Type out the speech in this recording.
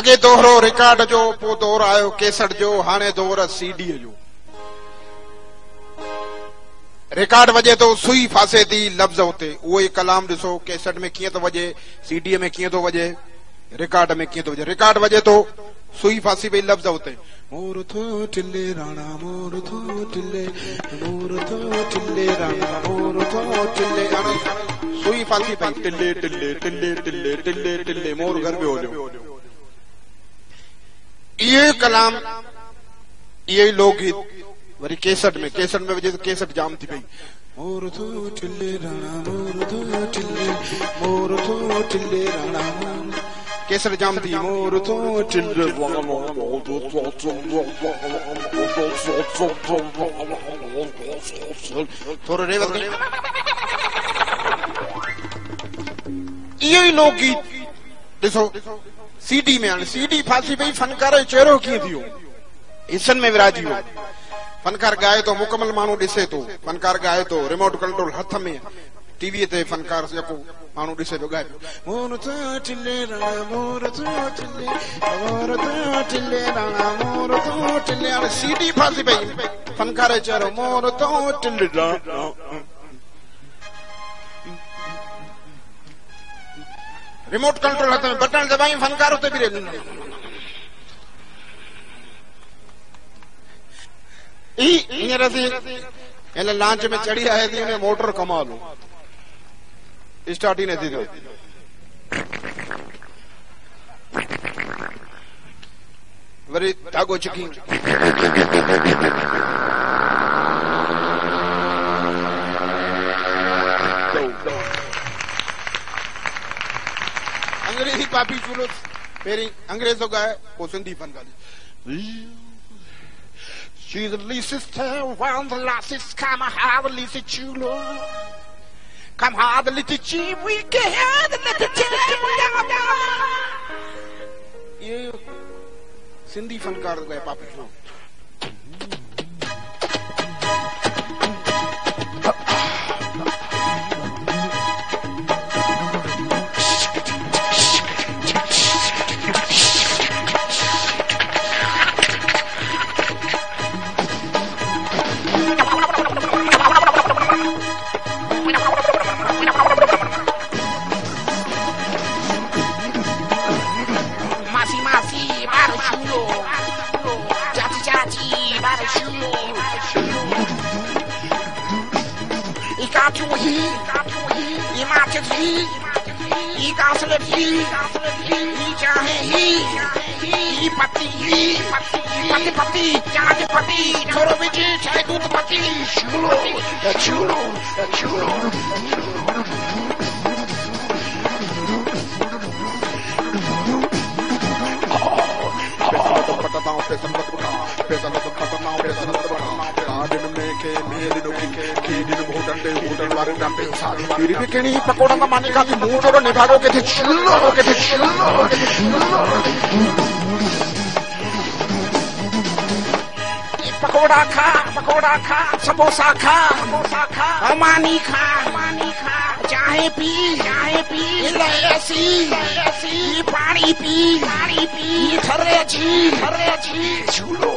अगे दोहरो रिकॉर्ड जो, पो दौर आयो कैसेट जो, हाणे दौर सीडी जो। रिकॉर्ड वजे तो सुई फासे थी लफ्ज़ उते, उहो ई कलाम ॾिसो कैसेट में कीअं थो वजे, सीडी में कीअं थो वजे, रिकॉर्ड में कीअं थो वजे। रिकॉर्ड वजे तो सुई फासी पई लफ्ज़ उते, मोर थो टिले राणा मोर थो टिले, मोर थो टिले राणा मोर थो टिले, सुई फासी पई टिले टिले टिले टिले टिले टिले, मोर घर में हो जो। ये कलाम, ये लोकगीत वरी कैसेट में वजह कैसेट जाम थी पई, मोर थो टिले राणा मोर थो टिले, मोर थो टिले राणा मोर, कैसेट जाम थी, मोर थो टिले थोरो रेवत। इहो ई लोकगीत ॾिसो सीडी में, हाणे सीडी फासी पई, फनकार जो चेहरो कीअं थियो, हिस्सनि में विराजी वियो। फनकार गाए तो मुकमल माण्हू ॾिसे थो, फनकार गाए तो रिमोट कंट्रोल हथ में, टीवी ते फनकार जेको माण्हू ॾिसे थो गाए, मोर थो टिले राणा मोर थो टिले, मोर थो टिले राणा मोर थो टिले, हाणे सीडी फासी पई, फनकार जो चेहरो मोर थो टिले राणा, रिमोट कंट्रोल हथ में, बटन दबाई फनकार उते भी हींअर हिन लॉन्च में चढ़ी आहे थी, हुन मोटर कमाल स्टार्ट ही नथी थिए, वरी धागो चिकी, अंग्रेजी पापी चूलो, पहिरीं अंग्रेजो गाए पोइ सिंधी फन ॻाल्हि। She's the least around the lasses, come hard, the least chulo. Come hard, the little cheap, we can have the little cheap. ये सिंधी फनकार गए पापी चूलो। पकोड़ा का माने का मुंह जोड़ो निभागो के थे चुल्लो के थे चुल्लो के थे चुल्लो, पकोड़ा खा समोसा खा मानी खा चाहे पी लस्सी पानी पी थर्रे छी झूलो